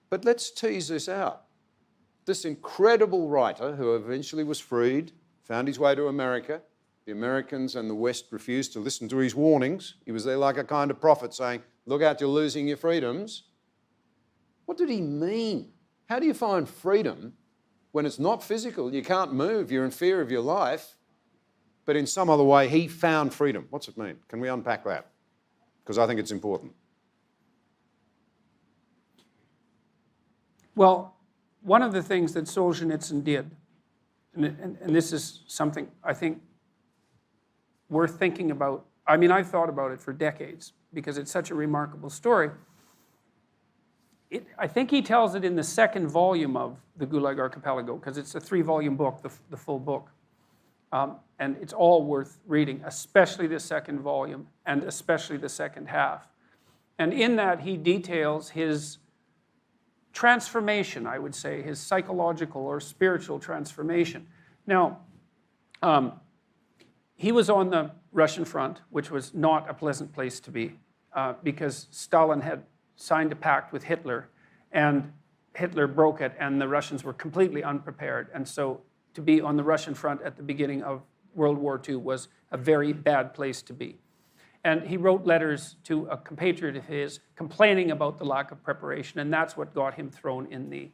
But let's tease this out. This incredible writer, who eventually was freed, found his way to America. The Americans and the West refused to listen to his warnings. He was there like a kind of prophet saying, look out, you're losing your freedoms. What did he mean? How do you find freedom when it's not physical? You can't move, you're in fear of your life. But in some other way, he found freedom. What's it mean? Can we unpack that? Because I think it's important. Well, one of the things that Solzhenitsyn did, and this is something I think worth thinking about. I mean, I've thought about it for decades because it's such a remarkable story. I think he tells it in the second volume of the Gulag Archipelago, because it's a 3-volume book, the full book. And it's all worth reading, especially the second volume and especially the second half. And in that, he details his transformation, I would say, his psychological or spiritual transformation. Now, he was on the Russian front, which was not a pleasant place to be, because Stalin had signed a pact with Hitler, and Hitler broke it, and the Russians were completely unprepared. And so to be on the Russian front at the beginning of World War II was a very bad place to be. And he wrote letters to a compatriot of his complaining about the lack of preparation, and that's what got him thrown in the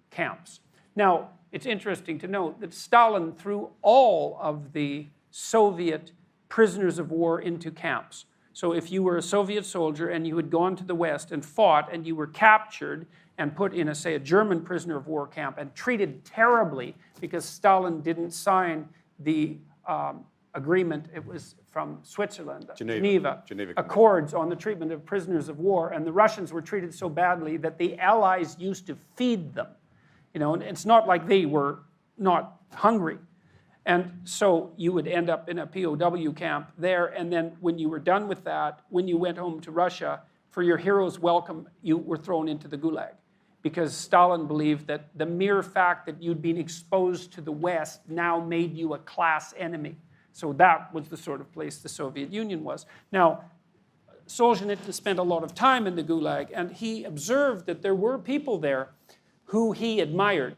camps. Now, it's interesting to note that Stalin threw all of the Soviet prisoners of war into camps. So if you were a Soviet soldier and you had gone to the West and fought and you were captured and put in, say, a German prisoner of war camp and treated terribly because Stalin didn't sign the agreement, it was from Switzerland, Geneva Accords on the treatment of prisoners of war, and the Russians were treated so badly that the Allies used to feed them. You know, and it's not like they were not hungry. And so you would end up in a POW camp there, and then when you were done with that, when you went home to Russia, for your hero's welcome, you were thrown into the Gulag. Because Stalin believed that the mere fact that you'd been exposed to the West now made you a class enemy. So that was the sort of place the Soviet Union was. Now, Solzhenitsyn spent a lot of time in the Gulag, and he observed that there were people there who he admired.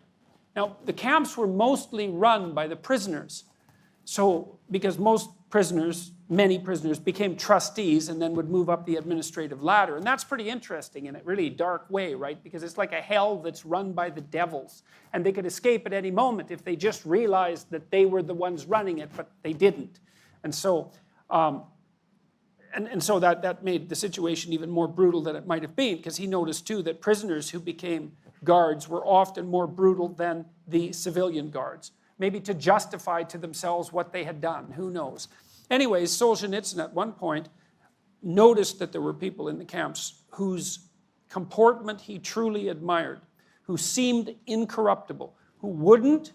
Now, the camps were mostly run by the prisoners. So, because most prisoners, many prisoners, became trustees and then would move up the administrative ladder. And that's pretty interesting in a really dark way, right? Because it's like a hell that's run by the devils. And they could escape at any moment if they just realized that they were the ones running it, but they didn't. And so, so that made the situation even more brutal than it might have been, because he noticed too that prisoners who became guards were often more brutal than the civilian guards. Maybe to justify to themselves what they had done, who knows. Anyways, Solzhenitsyn at one point noticed that there were people in the camps whose comportment he truly admired, who seemed incorruptible, who wouldn't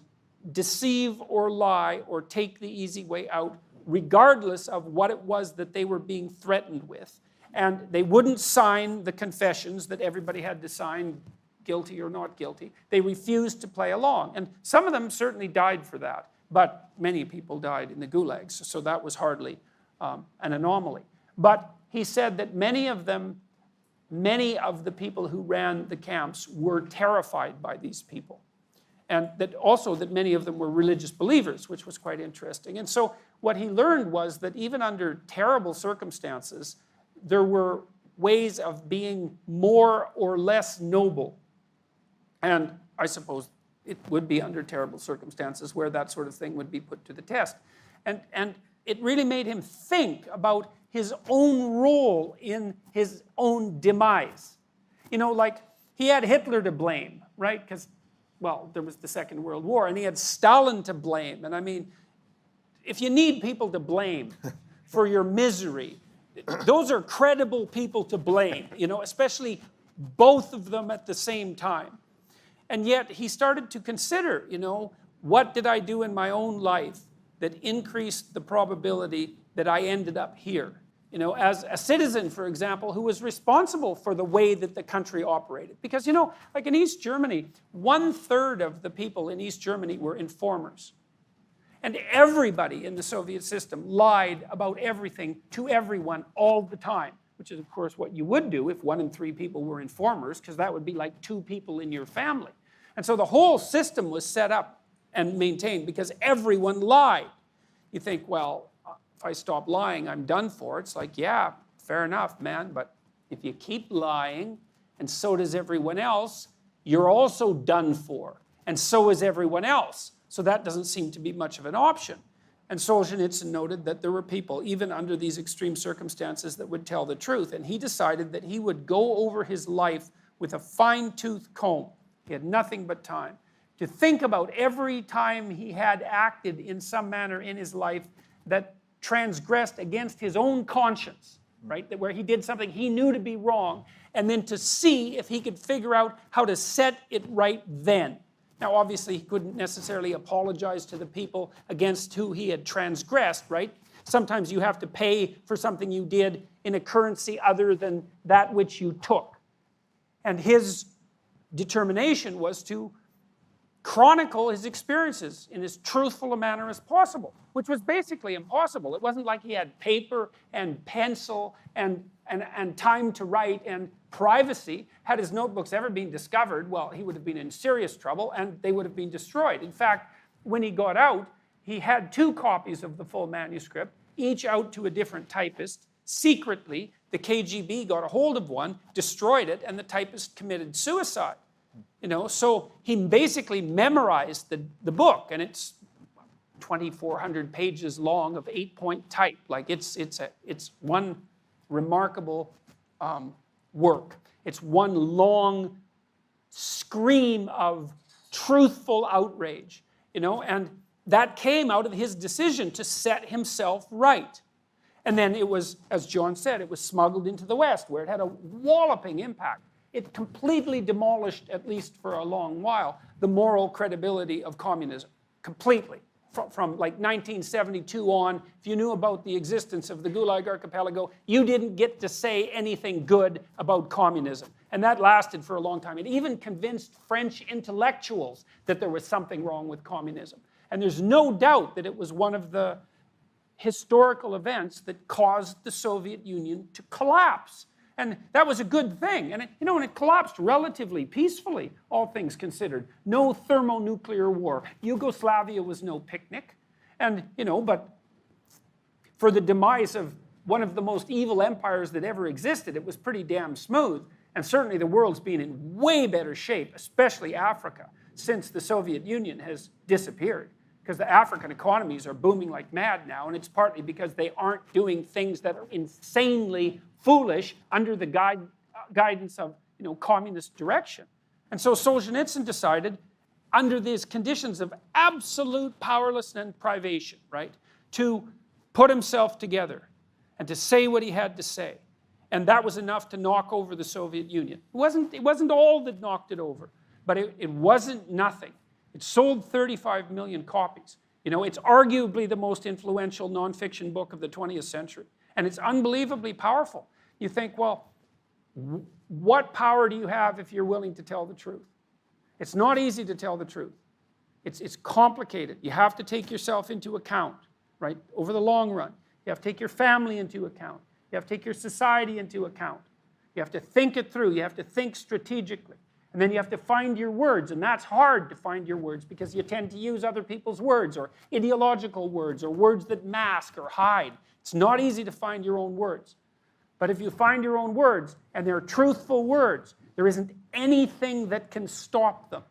deceive or lie or take the easy way out, regardless of what it was that they were being threatened with. And they wouldn't sign the confessions that everybody had to sign, guilty or not guilty. They refused to play along. And some of them certainly died for that, but many people died in the gulags, so that was hardly an anomaly. But he said that many of the people who ran the camps were terrified by these people. And that also that many of them were religious believers, which was quite interesting. And so what he learned was that even under terrible circumstances, there were ways of being more or less noble. And I suppose it would be under terrible circumstances where that sort of thing would be put to the test. And it really made him think about his own role in his own demise. You know, like he had Hitler to blame, right? Because, well, there was the Second World War, and he had Stalin to blame. And I mean, if you need people to blame for your misery, those are credible people to blame, you know, especially both of them at the same time. And yet he started to consider, you know, what did I do in my own life that increased the probability that I ended up here? You know, as a citizen, for example, who was responsible for the way that the country operated. Because, you know, like in East Germany, 1/3 of the people in East Germany were informers. And everybody in the Soviet system lied about everything to everyone all the time. which is, of course, what you would do if 1 in 3 people were informers, because that would be like 2 people in your family. And so the whole system was set up and maintained because everyone lied. You think, well, if I stop lying, I'm done for. It's like, yeah, fair enough, man, but if you keep lying, and so does everyone else, you're also done for, and so is everyone else. So that doesn't seem to be much of an option. And Solzhenitsyn noted that there were people, even under these extreme circumstances, that would tell the truth. And he decided that he would go over his life with a fine-tooth comb. He had nothing but time to think about every time he had acted in some manner in his life that transgressed against his own conscience, right? That where he did something he knew to be wrong, and then to see if he could figure out how to set it right then. Now, obviously, he couldn't necessarily apologize to the people against who he had transgressed, right? Sometimes you have to pay for something you did in a currency other than that which you took. And his determination was to chronicle his experiences in as truthful a manner as possible, which was basically impossible. It wasn't like he had paper and pencil and time to write and privacy. Had his notebooks ever been discovered, well, he would have been in serious trouble and they would have been destroyed. In fact, when he got out, he had 2 copies of the full manuscript, each out to a different typist. Secretly, the KGB got a hold of one, destroyed it, and the typist committed suicide. So he basically memorized the book, and it's 2,400 pages long of 8-point type. Like it's one remarkable work. It's one long scream of truthful outrage, and that came out of his decision to set himself right. And then it was, as John said, it was smuggled into the West, where it had a walloping impact. It completely demolished, at least for a long while, the moral credibility of communism. Completely. From like 1972 on, if you knew about the existence of the Gulag Archipelago, you didn't get to say anything good about communism. And that lasted for a long time. It even convinced French intellectuals that there was something wrong with communism. And there's no doubt that it was one of the historical events that caused the Soviet Union to collapse. And that was a good thing. And it collapsed relatively peacefully, all things considered. No thermonuclear war. Yugoslavia was no picnic. And, but for the demise of one of the most evil empires that ever existed, it was pretty damn smooth. And certainly the world's been in way better shape, especially Africa, since the Soviet Union has disappeared. Because the African economies are booming like mad now, and it's partly because they aren't doing things that are insanely foolish under the guidance of communist direction. And so Solzhenitsyn decided, under these conditions of absolute powerlessness and privation, right, to put himself together and to say what he had to say. And that was enough to knock over the Soviet Union. It wasn't all that knocked it over, but it wasn't nothing. It sold 35 million copies. It's arguably the most influential nonfiction book of the 20th century. And it's unbelievably powerful. You think, well, what power do you have if you're willing to tell the truth? It's not easy to tell the truth. It's complicated. You have to take yourself into account, right, over the long run. You have to take your family into account. You have to take your society into account. You have to think it through. You have to think strategically. And then you have to find your words, and that's hard to find your words because you tend to use other people's words or ideological words or words that mask or hide. It's not easy to find your own words. But if you find your own words, and they're truthful words, there isn't anything that can stop them.